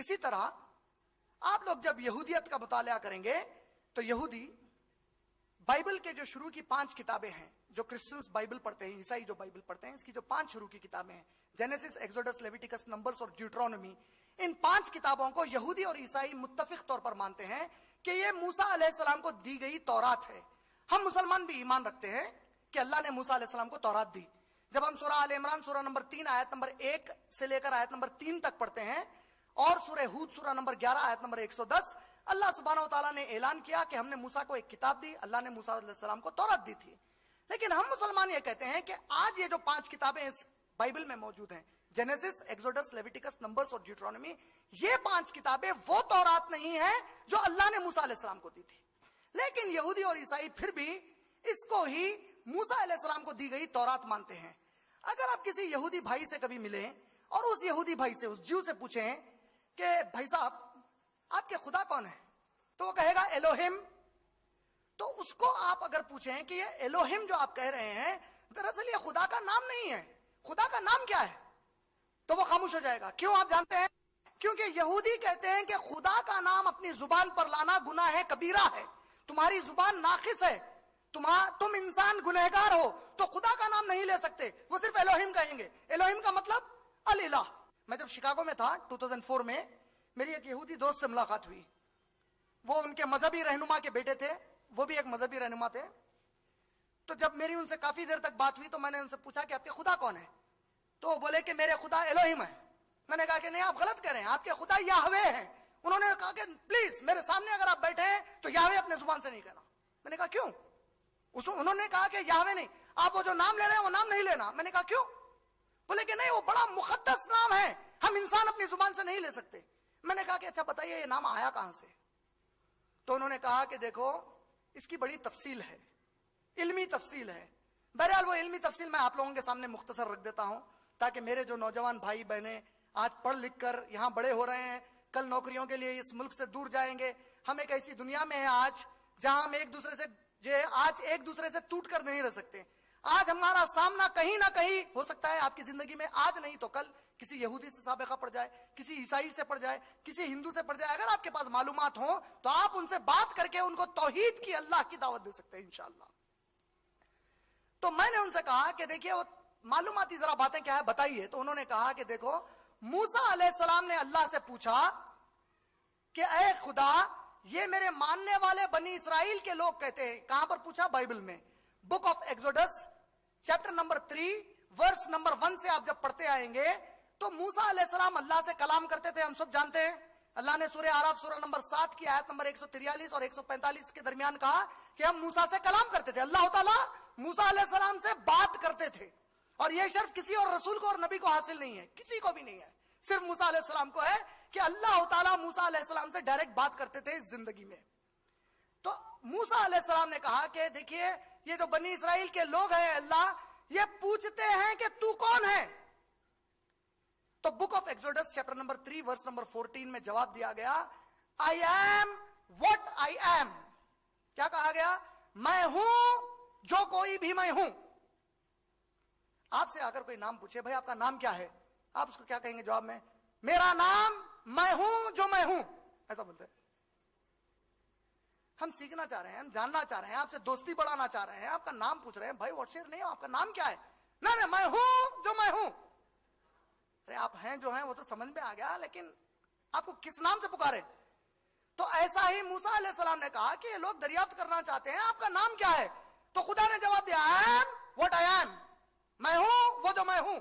اسی طرح آپ لوگ جب یہودیت کا مطالعہ کریں گے تو یہودی بائبل کے جو شروع کی 5 کتابیں ہیں، جو کرسچنز بائبل پڑھتے ہیں، عیسائی جو بائبل پڑھتے ہیں، اس کی جو 5 شروع کی کتابیں ہیں، جینیسس، ایکسوڈس، لیویٹیکس، نمبرز اور ڈیوٹرونومی، ان 5 کتابوں کو یہودی اور عیسائی متفق طور پر مانتے ہیں کہ یہ موسیٰ علیہ السلام کو دی گئی تورات ہے۔ ہم مسلمان بھی ایمان رکھتے ہیں کہ اللہ نے موسیٰ علیہ السلام کو تورات دی۔ جب ہم سورہ آل عمران سورہ نمبر 3 آیت نمبر 1 سے لے کر آیت نمبر 3 تک پڑھتے ہیں، اور سورہ ہود سورہ نمبر 11 آیت نمبر 110، اللہ سبحانہ و تعالیٰ نے اعلان کیا کہ ہم نے موسیٰ کو ایک کتاب دی، اللہ نے موسیٰ علیہ السلام کو تورات دی تھی۔ لیکن ہم مسلمان یہ کہتے ہیں کہ آج یہ جو 5 کتابیں اس بائبل میں موجود ہیں، جینیسس، ایکسوڈس، لیویٹیکس، نمبرز اور ڈیوٹرونومی، یہ 5 کتابیں وہ تورات نہیں ہیں جو اللہ نے موسیٰ علیہ السلام کو دی تھی۔ لیکن یہودی اور عیسائی پھر بھی اس کو ہی موسیٰ علیہ السلام کو دی گئی تورات مانتے ہیں۔ اگر آپ کسی یہودی بھائی سے کبھی ملیں اور اس یہودی بھائی سے، اس جیو سے پوچھیں کہ بھائی صاحب آپ کے خدا کون ہے، تو وہ کہے گا ایلوہم۔ تو اس کو آپ اگر پوچھیں کہ یہ ایلوہم جو آپ کہہ رہے ہیں دراصل یہ خدا کا نام نہیں ہے، خدا کا نام کیا ہے، تو وہ خاموش ہو جائے گا۔ کیوں آپ جانتے ہیں؟ کیونکہ یہودی کہتے ہیں کہ خدا کا نام اپنی زبان پر لانا گناہ کبیرہ ہے، تمہاری زبان ناقص ہے، تم انسان گنہگار ہو تو خدا کا نام نہیں لے سکتے، وہ صرف ایلوہم کہیں گے۔ ایلوہم کا مطلب الالہ۔ میں جب شکاگو میں تھا 2004 میں، میری ایک یہودی دوست سے ملاقات ہوئی، وہ ان کے مذہبی رہنما کے بیٹے تھے، وہ بھی ایک مذہبی رہنما تھے۔ تو جب میری ان سے کافی دیر تک بات ہوئی تو میں نے ان سے پوچھا کہ آپ کے خدا کون ہے، تو وہ بولے کہ میرے خدا ایلوہم ہے۔ میں نے کہا کہ نہیں، آپ غلط کہہ رہے ہیں، آپ کے خدا یہوے ہیں۔ انہوں نے کہا کہ پلیز میرے سامنے اگر آپ بیٹھے ہیں تو یہوے اپنے زبان سے نہیں کہنا۔ میں نے کہا کیوں؟ انہوں نے کہا کہ یہوے نہیں، آپ وہ جو نام لے رہے ہیں وہ نام نہیں لینا۔ میں نے کہا کیوں؟ بولے کہ نہیں، وہ بڑا مقدس نام ہے، ہم انسان اپنی زبان سے نہیں لے سکتے۔ میں نے کہا کہ اچھا بتائیے یہ نام آیا کہاں سے؟ تو انہوں نے کہا کہ دیکھو اس کی بڑی تفصیل ہے، علمی تفصیل ہے۔ بہرحال وہ علمی تفصیل میں آپ لوگوں کے سامنے مختصر رکھ دیتا ہوں تاکہ میرے جو نوجوان بھائی بہنیں آج پڑھ لکھ کر یہاں بڑے ہو رہے ہیں، کل نوکریوں کے لیے اس ملک سے دور جائیں گے۔ ہم ایک ایسی دنیا میں ہیں آج جہاں ہم ایک دوسرے سے ٹوٹ کر نہیں رہ سکتے۔ آج ہمارا سامنا کہیں نہ کہیں ہو سکتا ہے آپ کی زندگی میں، آج نہیں تو کل کسی یہودی سے سابقہ پڑ جائے، کسی عیسائی سے پڑ جائے، کسی ہندو سے پڑ جائے۔ اگر آپ کے پاس معلومات ہوں تو آپ ان سے بات کر کے ان کو توحید کی، اللہ کی دعوت دے سکتے ہیں انشاءاللہ۔ تو میں نے ان سے کہا کہ دیکھیے وہ معلوماتی ذرا باتیں کیا ہے بتائیے۔ تو انہوں نے کہا کہ دیکھو موسیٰ علیہ السلام نے اللہ سے پوچھا کہ اے خدا یہ میرے ماننے والے بنی اسرائیل کے لوگ کہتے ہیں۔ کہاں پر پوچھا؟ بائبل میں، book of Exodus chapter number 3 verse number 1 سے آپ جب پڑھتے آئیں گے تو موسیٰ علیہ السلام اللہ سے کلام کرتے تھے، ہم سب جانتے ہیں۔ اللہ نے سورہ آراف سورہ نمبر 7 کی آیت نمبر 143 اور 145 کے درمیان کہا کہ ہم موسیٰ سے کلام کرتے تھے، اللہ تعالیٰ موسیٰ علیہ السلام سے بات کرتے تھے۔ اور یہ شرف کسی اور رسول کو اور نبی کو حاصل نہیں ہے، کسی کو بھی نہیں ہے، صرف موسیٰ علیہ السلام کو ہے کہ اللہ تعالیٰ موسیٰ علیہ السلام سے ڈائریکٹ بات کرتے تھے اس زندگی میں۔ تو موسیٰ علیہ السلام نے کہا کہ دیکھیے یہ جو بنی اسرائیل کے لوگ ہیں اللہ یہ پوچھتے ہیں کہ تو کون ہے۔ تو book of Exodus chapter number 3 verse number 14 میں جواب دیا گیا، I am what I am۔ کیا کہا گیا؟ میں ہوں جو کوئی بھی میں ہوں۔ آپ سے اگر کوئی نام پوچھے بھائی آپ کا نام کیا ہے، آپ اس کو کیا کہیں گے جواب میں؟ میرا نام میں ہوں جو میں ہوں، ایسا بولتے ہیں۔ ہم سیکھنا چاہ رہے ہیں، ہم جاننا چاہ رہے ہیں، آپ سے دوستی بڑھانا چاہ رہے ہیں، آپ کا نام پوچھ رہے ہیں، بھائی واٹس یور نیم، آپ کا نام کیا ہے؟ نہیں میں ہوں جو میں ہوں۔ ارے آپ ہیں جو ہیں وہ تو سمجھ میں آ گیا، لیکن آپ کو کس نام سے پکارے؟ تو ایسا ہی موسیٰ علیہ السلام نے کہا کہ یہ لوگ دریافت کرنا چاہتے ہیں آپ کا نام کیا ہے، تو خدا نے جواب دیا I am what I am، میں ہوں وہ جو میں ہوں۔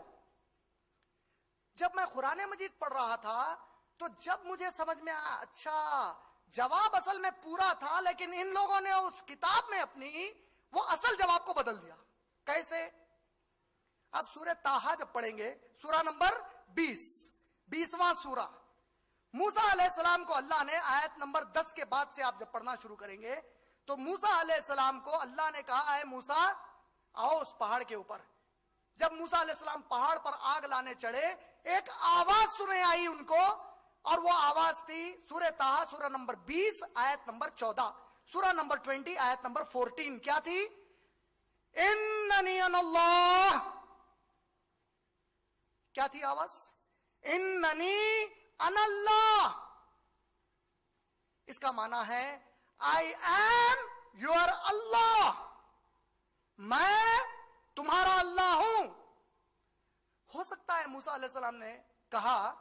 جب میں قرآن مجید پڑھ رہا تھا تو جب مجھے سمجھ میں آیا اچھا جواب اصل میں پورا تھا، لیکن ان لوگوں نے اس کتاب میں اپنی وہ اصل جواب کو بدل دیا۔ کیسے؟ اب سورہ طٰہٰ جب پڑھیں گے، سورہ نمبر 20واں سورہ، موسیٰ علیہ السلام کو اللہ نے آیت نمبر 10 کے بعد سے آپ جب پڑھنا شروع کریں گے تو موسیٰ علیہ السلام کو اللہ نے کہا اے موسیٰ آؤ اس پہاڑ کے اوپر۔ جب موسیٰ علیہ السلام پہاڑ پر آگ لانے چڑھے ایک آواز سنے آئی ان کو، اور وہ آواز تھی سورہ طٰہٰ سورہ نمبر 20 آیت نمبر 14، سورہ نمبر 20 آیت نمبر 14۔ کیا تھی؟ اننی انا اللہ۔ کیا تھی آواز؟ اننی انا اللہ. اس کا معنی ہے آئی ایم یور اللہ, میں تمہارا اللہ ہوں. ہو سکتا ہے موسیٰ علیہ السلام نے کہا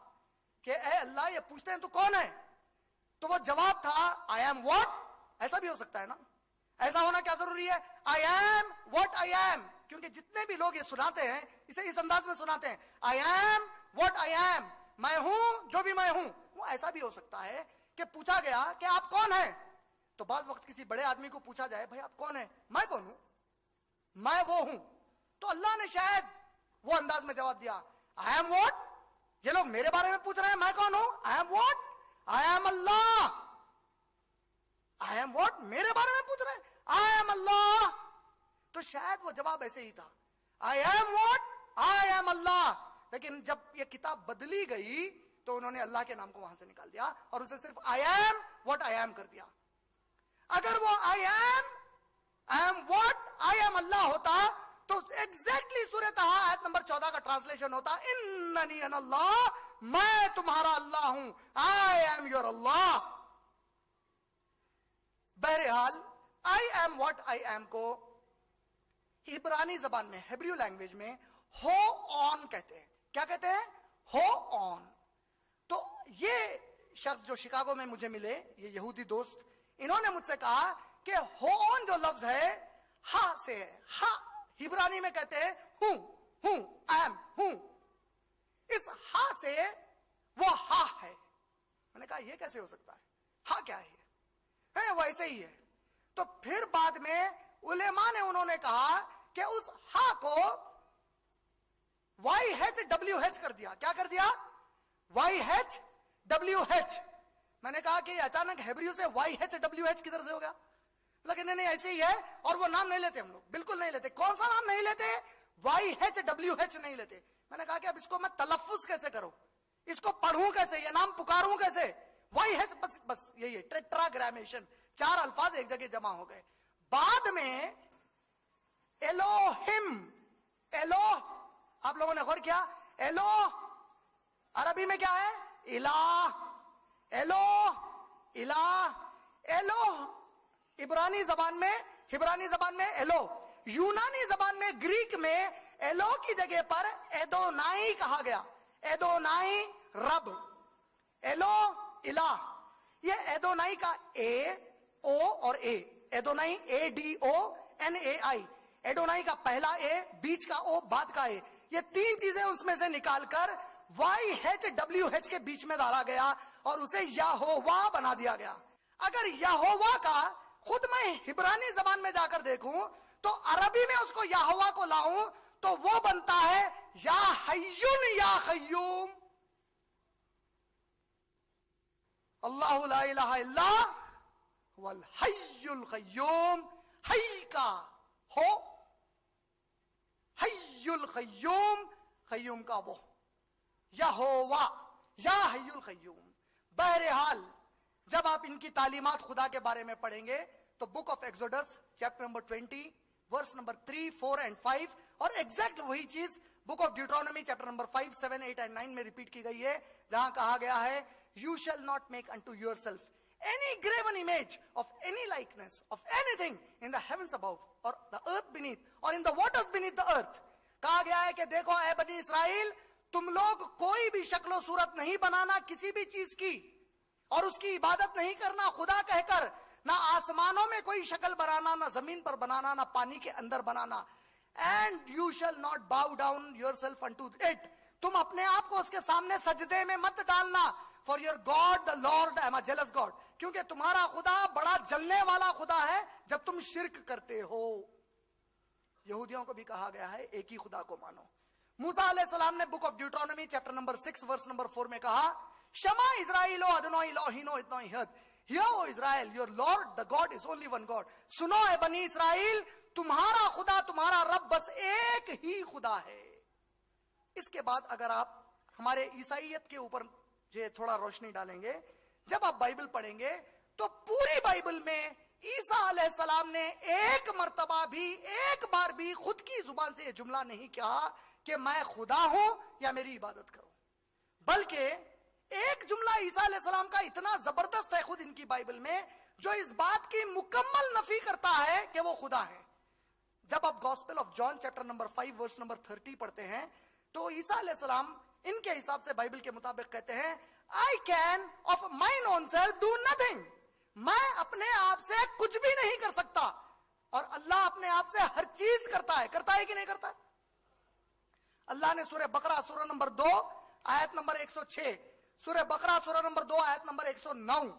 کہ اے اللہ یہ پوچھتے ہیں تو کون ہے, تو وہ جواب تھا آئی ایم واٹ. ایسا بھی ہو سکتا ہے نا, ایسا ہونا کیا ضروری ہے, آئی ایم واٹ آئی ایم. کیونکہ جتنے بھی لوگ یہ سناتے ہیں اسے اس انداز میں سناتے ہیں, آئی ایم واٹ آئی ایم, میں ہوں جو بھی میں ہوں. وہ ایسا بھی ہو سکتا ہے کہ پوچھا گیا کہ آپ کون ہیں, تو بعض وقت کسی بڑے آدمی کو پوچھا جائے بھائی آپ کون ہیں, میں کون ہوں, میں وہ ہوں, تو اللہ نے شاید وہ انداز میں جواب دیا آئی ایم واٹ. یہ لوگ میرے بارے میں پوچھ رہے ہیں میں کون ہوں, آئی am what, I am Allah. I am what, میرے بارے میں پوچھ رہے ہیں, آئی ایم اللہ. تو شاید وہ جواب ایسے ہی تھا, I am what, I am اللہ. لیکن جب یہ کتاب بدلی گئی تو انہوں نے اللہ کے نام کو وہاں سے نکال دیا اور اسے صرف I am what I am کر دیا. اگر وہ I am what I am اللہ ہوتا تو ایگزیکٹلی سورہ طٰہٰ آیت نمبر 14 کا ٹرانسلیشن ہوتا اننی انا اللہ, میں تمہارا اللہ ہوں, آئی ایم یور اللہ. بہرحال آئی ایم واٹ آئی ایم کو عبرانی زبان میں, ہیبریو لینگویج میں ہو آن کہتے ہیں. کیا کہتے ہیں, ہو آن. تو یہ شخص جو شکاگو میں مجھے ملے, یہ یہودی دوست, انہوں نے مجھ سے کہا کہ ہو آن جو لفظ ہے ہا سے ہے. ہا عبرانی میں کہتے ہیں ہوں, ایم ہوں. اس ہا سے وہ ہا ہے. میں نے کہا یہ کیسے ہو سکتا ہے, ہا کیا ہے, وہ ایسے ہی ہے. تو پھر بعد میں علماء نے انہوں نے کہا کہ اس ہا کو وائی ایچ ڈبلیو ایچ کر دیا. کیا کر دیا, وائی ایچ ڈبلیو ایچ. میں نے کہا کہ اچانک ہیبریو سے وائی ایچ ڈبلیو ایچ کدھر سے ہو گیا, لیکن نہیں ایسے ہی ہے. اور وہ نام نہیں لیتے ہم لوگ, بالکل نہیں لیتے. کون سا نام نہیں لیتے, وائی ایچ ڈبلیو ایچ نہیں لیتے. میں نے کہا کہ اب اس کو میں تلفظ کیسے کروں, اس کو پڑھوں کیسے, یہ نام پکاروں کیسے, وائی ایچ. بس یہی ہے ٹیٹراگرامیشن, 4 الفاظ ایک جگہ جمع ہو گئے. بعد میں ایلوہم, ایلو آپ لوگوں نے غور کیا, ایلو عربی میں کیا ہے, الہ. ایلو الہ, ایلو عبرانی زبان میں ایلو. یونانی زبان میں, گریک میں ایلو کی جگہ پر ایدونائی کہا گیا. ایدونائی رب, ایلو الہ. یہ ایدونائی کا اے او اور اے, ایدونائی اے ڈی او این اے آئی. ایڈونائی کا پہلا اے, بیچ کا او, بعد کا اے, یہ 3 چیزیں اس میں سے نکال کر وائی ایچ ڈبلیو ایچ کے بیچ میں ڈالا گیا اور اسے یہوہ بنا دیا گیا. اگر یہوہ کا خود میں عبرانی زبان میں جا کر دیکھوں تو عربی میں اس کو یہوہ کو لاؤں تو وہ بنتا ہے یا حیون یا قیوم. اللہ لا الہ الا هو الحی القیوم. حی کا ہو, حی القیوم, قیوم کا وہ, یہوہ, یا حی القیوم. بہرحال جب آپ ان کی تعلیمات خدا کے بارے میں پڑھیں گے تو book of Exodus chapter number 20 verse number 3, 4 and 5 اور ایگزیکٹ وہی چیز book of Deuteronomy chapter number 5, 7, 8 and 9 میں ریپیٹ کی گئی ہے, جہاں کہا گیا ہے you shall not make unto yourself any graven image of any likeness of anything in the heavens above or the earth beneath or in the waters beneath the earth. کہا گیا ہے کہ دیکھو اے بنی اسرائیل, تم لوگ کوئی بھی شکل و صورت نہیں بنانا کسی بھی چیز کی, اور اس کی عبادت نہیں کرنا خدا کہہ کر. نہ آسمانوں میں کوئی شکل بنانا, نہ زمین پر بنانا, نہ پانی کے اندر بنانا. And you shall not bow down yourself unto it. تم اپنے آپ کو اس کے سامنے سجدے میں مت ڈالنا. For your God the Lord I am a jealous God. کیونکہ تمہارا خدا بڑا جلنے والا خدا ہے جب تم شرک کرتے ہو. یہودیوں کو بھی کہا گیا ہے ایک ہی خدا کو مانو. موسیٰ علیہ السلام نے book of Deuteronomy chapter number 6 verse number 4 میں کہا شما اسرائیل ادونائی الہینو اتنائی حد. Hear O Israel, your Lord the God is only one God. سنو اے بنی اسرائیل, تمہارا خدا, تمہارا رب بس ایک ہی خدا ہے. اس کے بعد اگر آپ ہمارے عیسائیت کے اوپر یہ تھوڑا روشنی ڈالیں گے, جب آپ بائبل پڑھیں گے تو پوری بائبل میں عیسیٰ علیہ السلام نے ایک مرتبہ بھی, ایک بار بھی خود کی زبان سے یہ جملہ نہیں کہا کہ میں خدا ہوں یا میری عبادت کرو, بلکہ ایک جملہ عیسیٰ علیہ السلام کا اتنا زبردست ہے خود ان کی بائبل میں، جو اس بات کی مکمل نفی کرتا ہے کہ وہ خدا ہے۔ جب آپ gospel of John chapter number 5 verse number 30 پڑھتے ہیں تو عیسیٰ علیہ السلام ان کے حساب سے بائبل کے مطابق کہتے ہیں I can of mine own self do nothing، میں اپنے آپ سے کچھ بھی نہیں کر سکتا، اور اللہ اپنے آپ سے ہر چیز کرتا ہے کہ نہیں کرتا؟ اللہ نے سورہ بقرہ سورہ نمبر 2 آیت نمبر 106، سورہ بقرہ سورہ نمبر 2 آیت نمبر 109،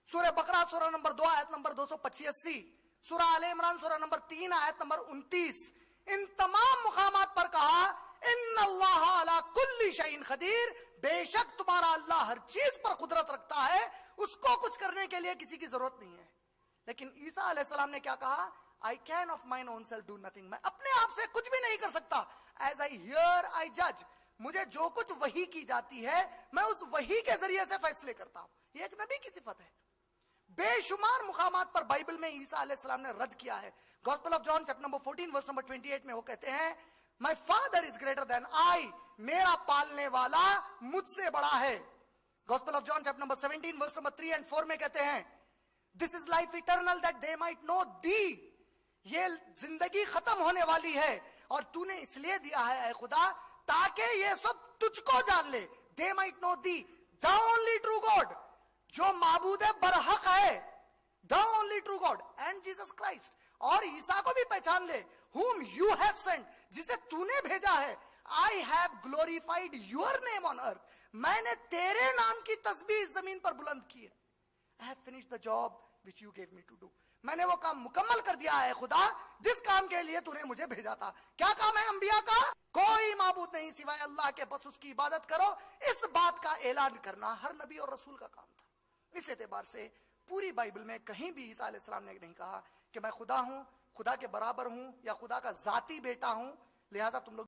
سورہ بقرہ سورہ نمبر 2 آیت نمبر 285، سورہ آل عمران سورہ نمبر 3 آیت نمبر 29، ان تمام مقامات پر کہا ان اللہ علی کل شیء قدیر، بے شک تمہارا اللہ ہر چیز پر قدرت رکھتا ہے، اس کو کچھ کرنے کے لیے کسی کی ضرورت نہیں ہے۔ لیکن عیسیٰ علیہ السلام نے کیا کہا؟ I can of mine own self do nothing، میں اپنے آپ سے کچھ بھی نہیں کر سکتا، as I hear I judge، مجھے جو کچھ وحی کی جاتی ہے میں اس وحی کے ذریعے سے فیصلے کرتا ہوں۔ یہ ایک نبی کی صفت ہے۔ بے شمار مقامات پر بائبل میں عیسیٰ علیہ السلام نے رد کیا ہے۔ Gospel of John chapter number 14 verse number 28 میں وہ کہتے ہیں My father is greater than I، میرا پالنے والا مجھ سے بڑا ہے۔ Gospel of John chapter number 17 verse number 3 and 4 میں کہتے ہیں This is life eternal that they might know thee، یہ زندگی ختم ہونے والی ہے اور تو نے اس لیے دیا ہے اے خدا تاکہ یہ سب تجھ کو جان لے۔ They might know thee the only true God، جو معبود برحق ہے، the only true God and Jesus Christ، اور عیسیٰ کو بھی پہچان لے whom you have sent، جسے تو نے بھیجا ہے۔ I have glorified your name on earth، میں نے تیرے نام کی تسبیح زمین پر بلند کی ہے۔ I have finished the job which you gave me to do، میں نے وہ کام مکمل کر دیا ہے خدا جس کام کے لیے تو نے مجھے بھیجا تھا۔ کیا کام ہے انبیاء کا؟ کوئی معبود نہیں سوائے اللہ کے، بس اس کی عبادت کرو، اس بات کا اعلان کرنا ہر نبی اور رسول کا کام تھا۔ اس اعتبار سے پوری بائبل میں کہیں بھی عیسیٰ علیہ السلام نے نہیں کہا کہ میں خدا ہوں، خدا کے برابر ہوں یا خدا کا ذاتی بیٹا ہوں، لہذا تم لوگ